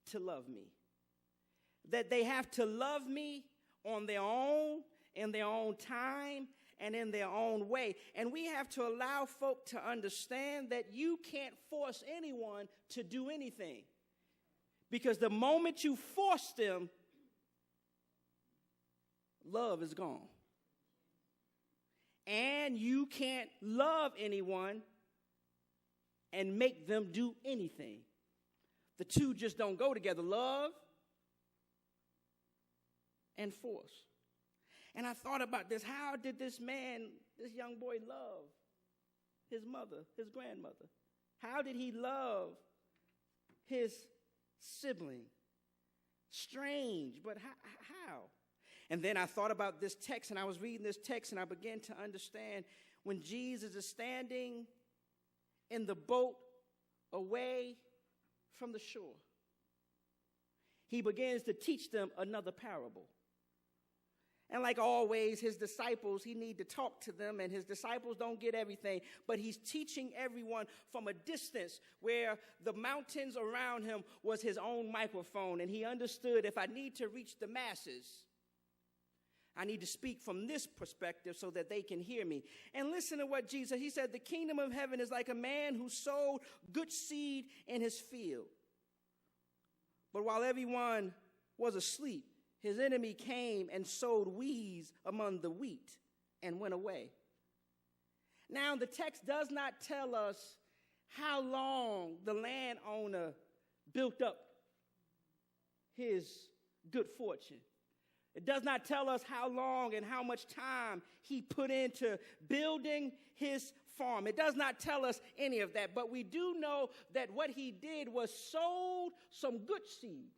to love me. That they have to love me on their own, in their own time, and in their own way. And we have to allow folk to understand that you can't force anyone to do anything. Because the moment you force them, love is gone. And you can't love anyone and make them do anything. The two just don't go together, love and force. And I thought about this. How did this young boy love his mother, his grandmother? How did he love his sibling? Strange, but how? And then I thought about this text, and I was reading this text, and I began to understand when Jesus is standing in the boat away from the shore, he begins to teach them another parable. And like always, his disciples, he need to talk to them, and his disciples don't get everything, but he's teaching everyone from a distance where the mountains around him was his own microphone, and he understood if I need to reach the masses, I need to speak from this perspective so that they can hear me. And listen to what Jesus said. He said, the kingdom of heaven is like a man who sowed good seed in his field. But while everyone was asleep, his enemy came and sowed weeds among the wheat and went away. Now, the text does not tell us how long the landowner built up his good fortune. It does not tell us how long and how much time he put into building his farm. It does not tell us any of that, but we do know that what he did was sowed some good seeds.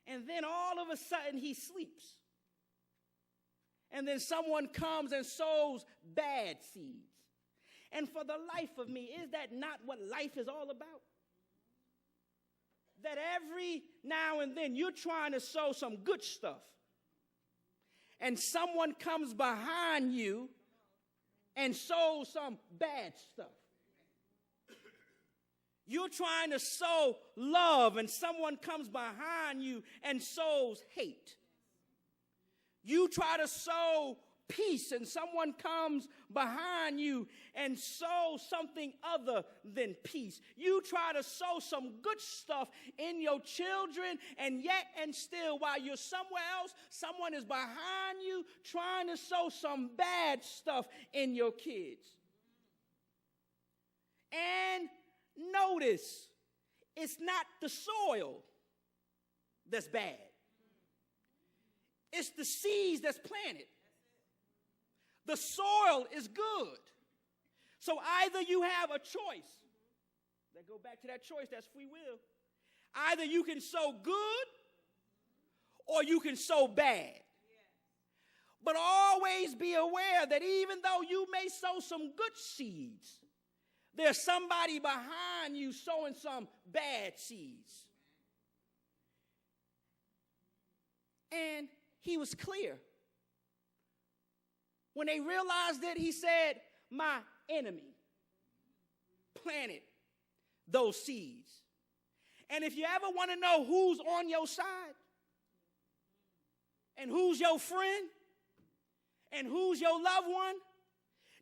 And then all of a sudden he sleeps. And then someone comes and sows bad seeds. And for the life of me, is that not what life is all about? That every now and then you're trying to sow some good stuff, and someone comes behind you and sows some bad stuff. You're trying to sow love, and someone comes behind you and sows hate. You try to sow peace, and someone comes behind you and sows something other than peace. You try to sow some good stuff in your children, and yet and still, while you're somewhere else, someone is behind you trying to sow some bad stuff in your kids. And notice, it's not the soil that's bad. It's the seeds that's planted. The soil is good. So either you have a choice. Let's go back to that choice. That's free will. Either you can sow good or you can sow bad. But always be aware that even though you may sow some good seeds, there's somebody behind you sowing some bad seeds. And he was clear. When they realized it, he said, my enemy planted those seeds. And if you ever want to know who's on your side, and who's your friend, and who's your loved one,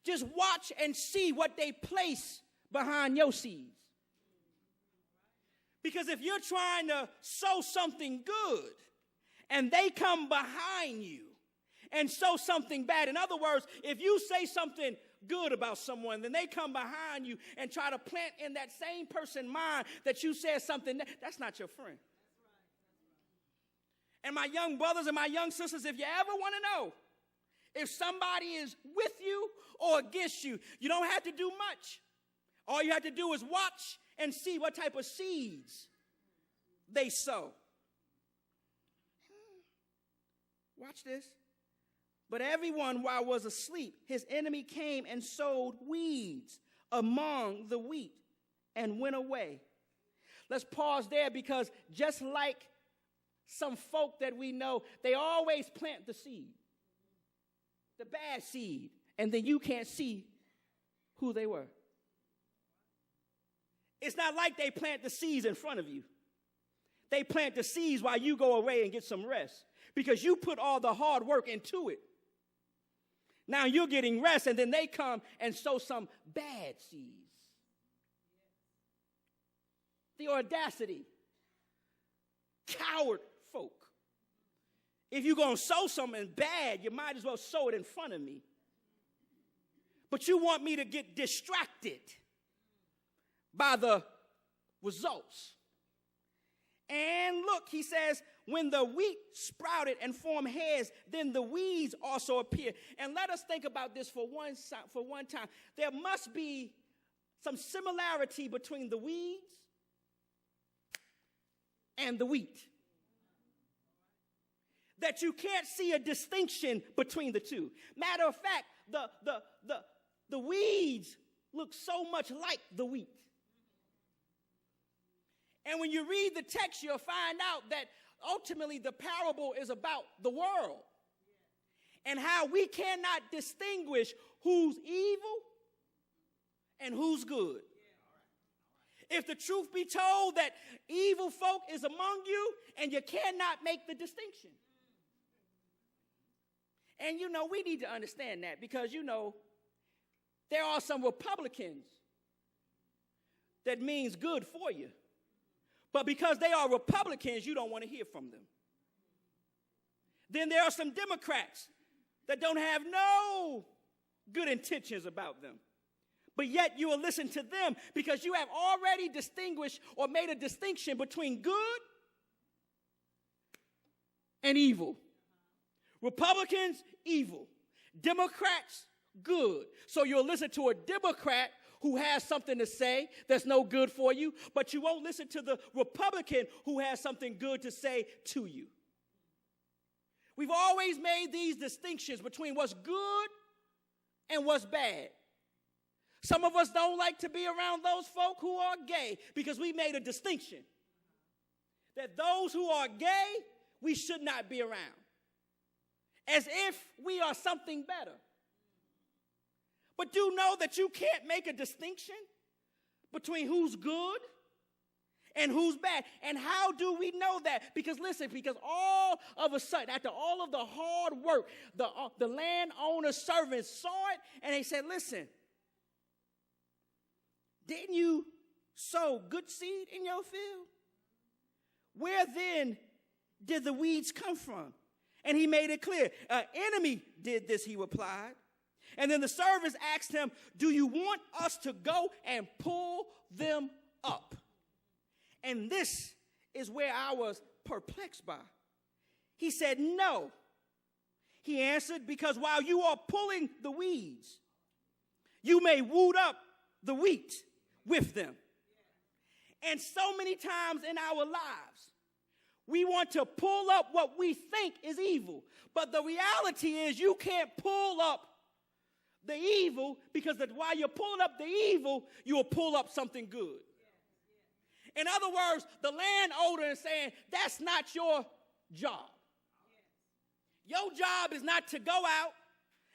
just watch and see what they place behind your seeds. Because if you're trying to sow something good, and they come behind you and sow something bad. In other words, if you say something good about someone, then they come behind you and try to plant in that same person's mind that you said something. That's not your friend. And my young brothers and my young sisters, if you ever want to know if somebody is with you or against you, you don't have to do much. All you have to do is watch and see what type of seeds they sow. Watch this. But everyone, while was asleep, his enemy came and sowed weeds among the wheat and went away. Let's pause there, because just like some folk that we know, they always plant the seed, the bad seed, and then you can't see who they were. It's not like they plant the seeds in front of you. They plant the seeds while you go away and get some rest because you put all the hard work into it. Now you're getting rest, and then they come and sow some bad seeds. The audacity. Coward folk. If you're going to sow something bad, you might as well sow it in front of me. But you want me to get distracted by the results. And look, he says, when the wheat sprouted and formed heads, then the weeds also appeared. And let us think about this for one time. There must be some similarity between the weeds and the wheat. That you can't see a distinction between the two. Matter of fact, the weeds look so much like the wheat. And when you read the text, you'll find out that ultimately the parable is about the world and how we cannot distinguish who's evil and who's good. If the truth be told that evil folk is among you and you cannot make the distinction. And we need to understand that because there are some Republicans that means good for you. But because they are Republicans, you don't want to hear from them. Then there are some Democrats that don't have no good intentions about them. But yet you will listen to them because you have already distinguished or made a distinction between good and evil. Republicans, evil. Democrats, good. So you'll listen to a Democrat who has something to say that's no good for you, but you won't listen to the Republican who has something good to say to you. We've always made these distinctions between what's good and what's bad. Some of us don't like to be around those folk who are gay because we made a distinction that those who are gay, we should not be around. As if we are something better. But do know that you can't make a distinction between who's good and who's bad. And how do we know that? Because all of a sudden, after all of the hard work, the landowner's servants saw it and they said, listen, didn't you sow good seed in your field? Where then did the weeds come from? And he made it clear. An enemy did this, he replied. And then the servants asked him, do you want us to go and pull them up? And this is where I was perplexed by. He said, no. He answered, because while you are pulling the weeds, you may root up the wheat with them. And so many times in our lives, we want to pull up what we think is evil. But the reality is you can't pull up the evil because while you're pulling up the evil, you will pull up something good. In other words, the landowner is saying, that's not your job. Your job is not to go out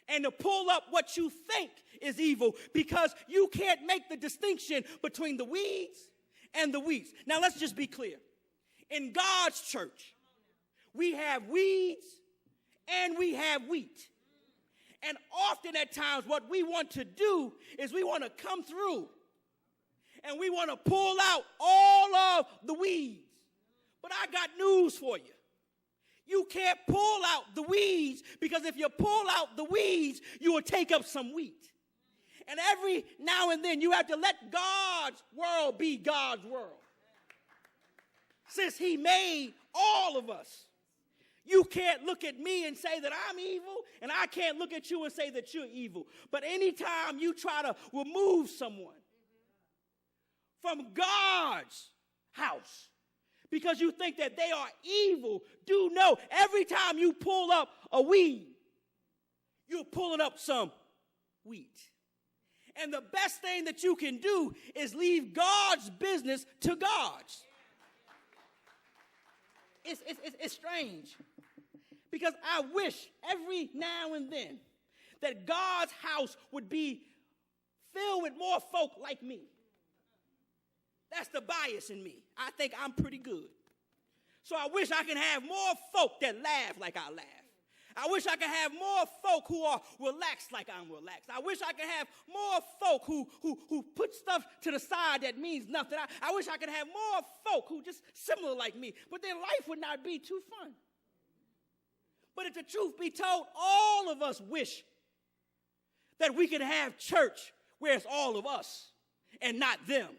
and to pull up what you think is evil because you can't make the distinction between the weeds and the wheat. Now, let's just be clear. In God's church, we have weeds and we have wheat. And often at times what we want to do is we want to come through and we want to pull out all of the weeds. But I got news for you. You can't pull out the weeds because if you pull out the weeds, you will take up some wheat. And every now and then you have to let God's world be God's world. Since he made all of us, you can't look at me and say that I'm evil, and I can't look at you and say that you're evil. But anytime you try to remove someone from God's house because you think that they are evil, do know every time you pull up a weed, you're pulling up some wheat. And the best thing that you can do is leave God's business to God's. It's strange because I wish every now and then that God's house would be filled with more folk like me. That's the bias in me. I think I'm pretty good. So I wish I can have more folk that laugh like I laugh. I wish I could have more folk who are relaxed like I'm relaxed. I wish I could have more folk who put stuff to the side that means nothing. I wish I could have more folk who just similar like me. But then life would not be too fun. But if the truth be told, all of us wish that we could have church where it's all of us and not them.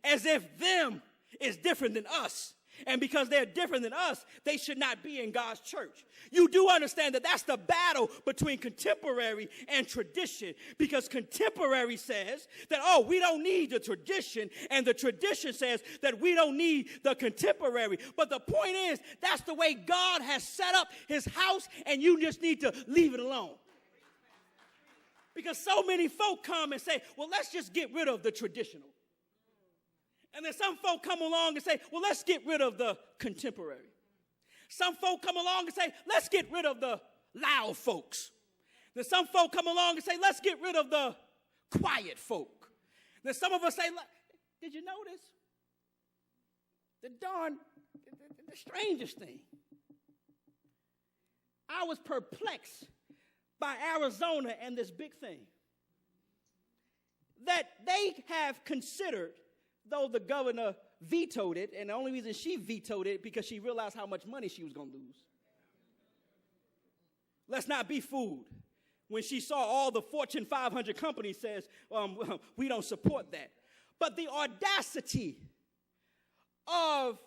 As if them is different than us. And because they're different than us, they should not be in God's church. You do understand that that's the battle between contemporary and tradition. Because contemporary says that, oh, we don't need the tradition. And the tradition says that we don't need the contemporary. But the point is, that's the way God has set up his house, and you just need to leave it alone. Because so many folk come and say, well, let's just get rid of the traditional. And then some folk come along and say, well, let's get rid of the contemporary. Some folk come along and say, let's get rid of the loud folks. Then some folk come along and say, let's get rid of the quiet folk. Then some of us say, did you notice? The strangest thing. I was perplexed by Arizona and this big thing. That they have considered, though the governor vetoed it, and the only reason she vetoed it because she realized how much money she was going to lose. Let's not be fooled. When she saw all the Fortune 500 companies says, we don't support that. But the audacity of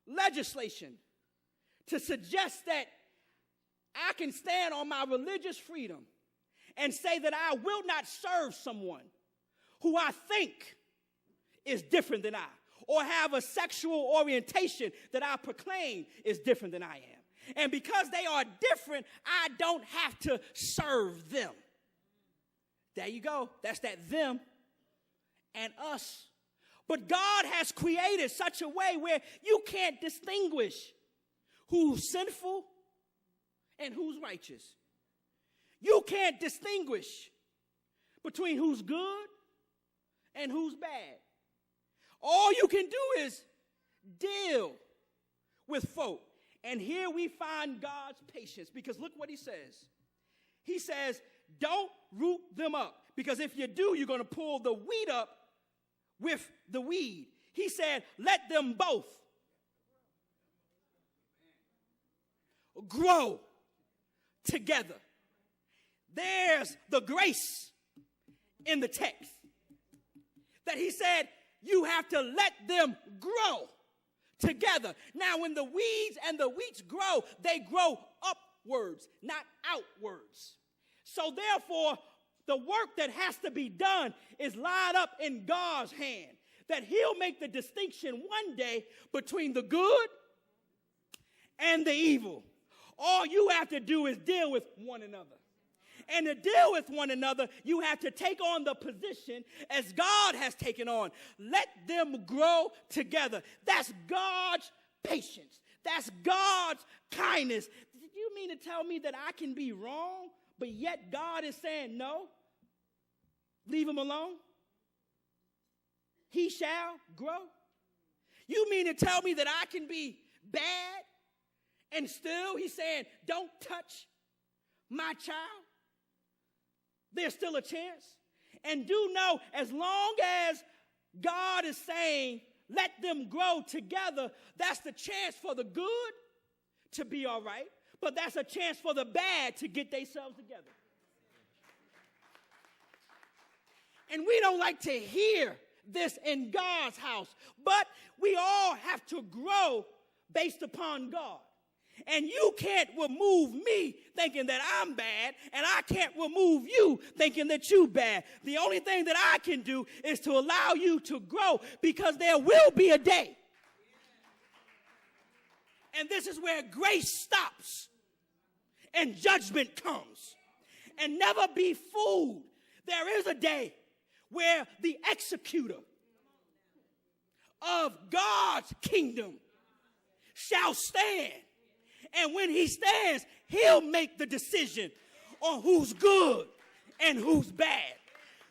legislation to suggest that I can stand on my religious freedom and say that I will not serve someone who I think is different than I, or have a sexual orientation that I proclaim is different than I am. And because they are different, I don't have to serve them. There you go. That's that them and us. But God has created such a way where you can't distinguish who's sinful and who's righteous. You can't distinguish between who's good and who's bad. All you can do is deal with folk. And here we find God's patience, because look what he says. He says, don't root them up, because if you do, you're going to pull the weed up with the weed. He said, let them both grow together. There's the grace in the text that he said, you have to let them grow together. Now, when the weeds and the wheats grow, they grow upwards, not outwards. So therefore, the work that has to be done is lined up in God's hand, that he'll make the distinction one day between the good and the evil. All you have to do is deal with one another. And to deal with one another, you have to take on the position as God has taken on. Let them grow together. That's God's patience. That's God's kindness. Did you mean to tell me that I can be wrong, but yet God is saying no? Leave him alone? He shall grow? You mean to tell me that I can be bad and still he's saying don't touch my child? There's still a chance. And do know, as long as God is saying, let them grow together, that's the chance for the good to be all right, but that's a chance for the bad to get themselves together. And we don't like to hear this in God's house, but we all have to grow based upon God. And you can't remove me thinking that I'm bad, and I can't remove you thinking that you bad. The only thing that I can do is to allow you to grow, because there will be a day. And this is where grace stops and judgment comes. And never be fooled. There is a day where the executor of God's kingdom shall stand. And when he stands, he'll make the decision on who's good and who's bad.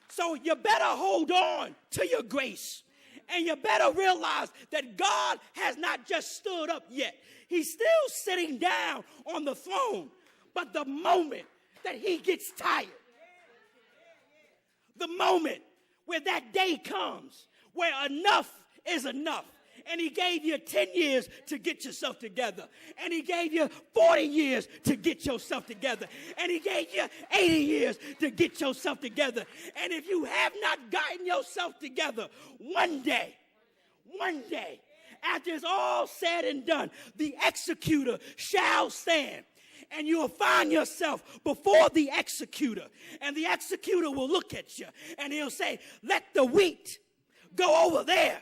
So you better hold on to your grace And you better realize that God has not just stood up yet. He's still sitting down on the throne. But the moment that he gets tired, the moment where that day comes, where enough is enough, and he gave you 10 years to get yourself together, and he gave you 40 years to get yourself together, and he gave you 80 years to get yourself together. And if you have not gotten yourself together, one day, after it's all said and done, the executor shall stand. And you'll find yourself before the executor. And the executor will look at you and he'll say, let the wheat go over there,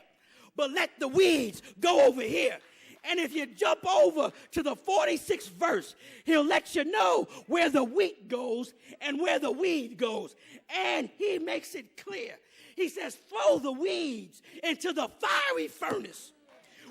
but let the weeds go over here. And if you jump over to the 46th verse, he'll let you know where the wheat goes and where the weed goes. And he makes it clear. He says, throw the weeds into the fiery furnace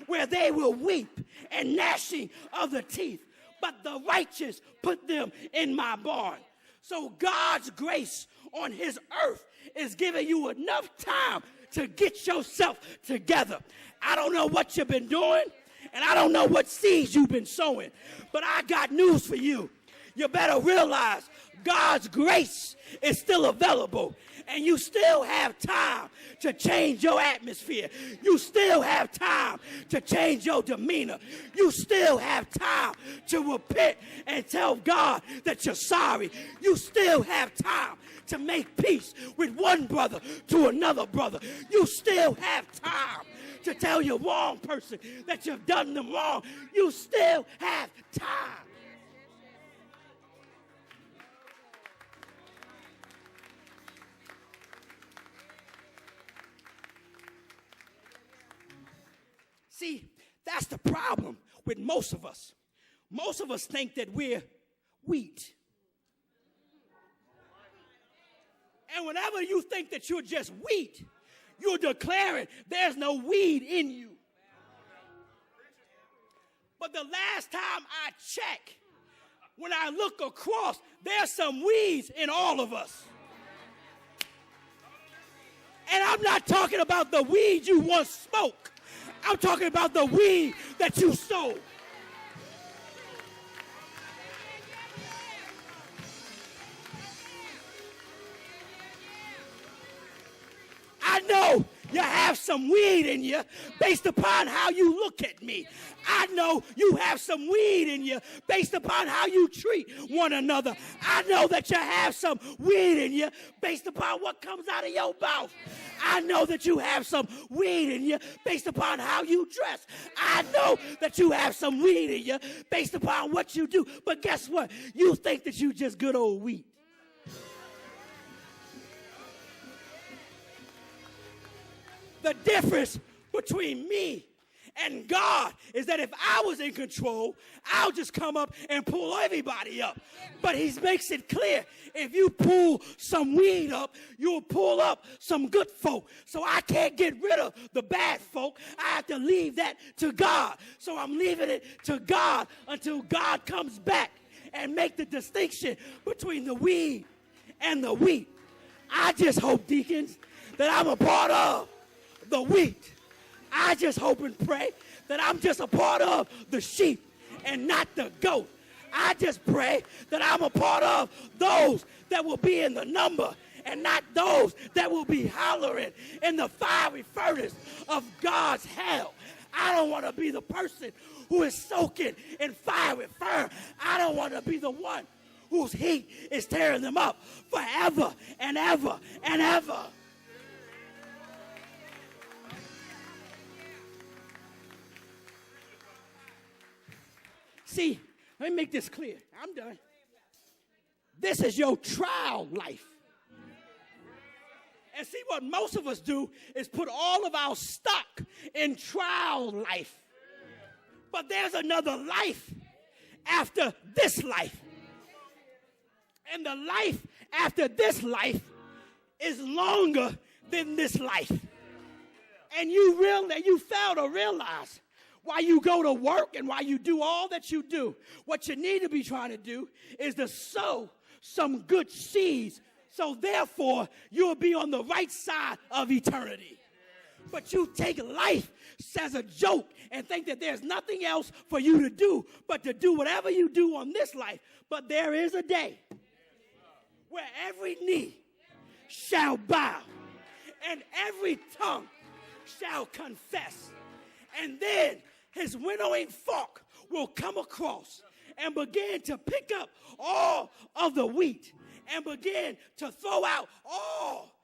where they will weep and gnashing of the teeth. But the righteous put them in my barn. So God's grace on his earth is giving you enough time to get yourself together. I don't know what you've been doing, and I don't know what seeds you've been sowing, but I got news for you. You better realize God's grace is still available, and you still have time to change your atmosphere. You still have time to change your demeanor. You still have time to repent and tell God that you're sorry. You still have time to make peace with one brother to another brother. You still have time to tell your wrong person that you've done them wrong. You still have time. See, that's the problem with most of us. Most of us think that we're wheat. And whenever you think that you're just wheat, you're declaring there's no weed in you. But the last time I checked, when I look across, there's some weeds in all of us. And I'm not talking about the weed you once smoked. I'm talking about the weed that you sowed. I know you have some weed in you based upon how you look at me. I know you have some weed in you based upon how you treat one another. I know that you have some weed in you based upon what comes out of your mouth. I know that you have some weed in you based upon how you dress. I know that you have some weed in you based upon what you do. But guess what? You think that you just good old wheat. The difference between me and God is that if I was in control, I'll just come up and pull everybody up. But he makes it clear, if you pull some weed up, you'll pull up some good folk. So I can't get rid of the bad folk. I have to leave that to God. So I'm leaving it to God until God comes back and make the distinction between the weed and the wheat. I just hope, deacons, that I'm a part of the wheat. I just hope and pray that I'm just a part of the sheep and not the goat. I just pray that I'm a part of those that will be in the number and not those that will be hollering in the fiery furnace of God's hell. I don't want to be the person who is soaking in fiery fire. I don't want to be the one whose heat is tearing them up forever and ever and ever. See, let me make this clear. I'm done. This is your trial life. And see, what most of us do is put all of our stock in trial life. But there's another life after this life. And the life after this life is longer than this life. And you fail to realize why you go to work and why you do all that you do. What you need to be trying to do is to sow some good seeds, so therefore you'll be on the right side of eternity. But you take life as a joke and think that there's nothing else for you to do but to do whatever you do on this life. But there is a day where every knee shall bow and every tongue shall confess. And then his winnowing fork will come across and begin to pick up all of the wheat and begin to throw out all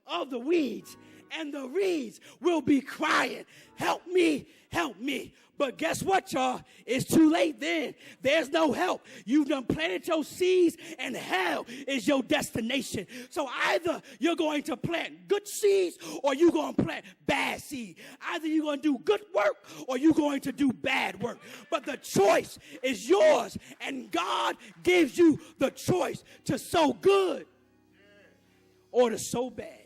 of the weeds. And the reeds will be crying, help me, help me. But guess what, y'all? It's too late then. There's no help. You've done planted your seeds, and hell is your destination. So either you're going to plant good seeds or you're going to plant bad seeds. Either you're going to do good work or you're going to do bad work. But the choice is yours, and God gives you the choice to sow good or to sow bad.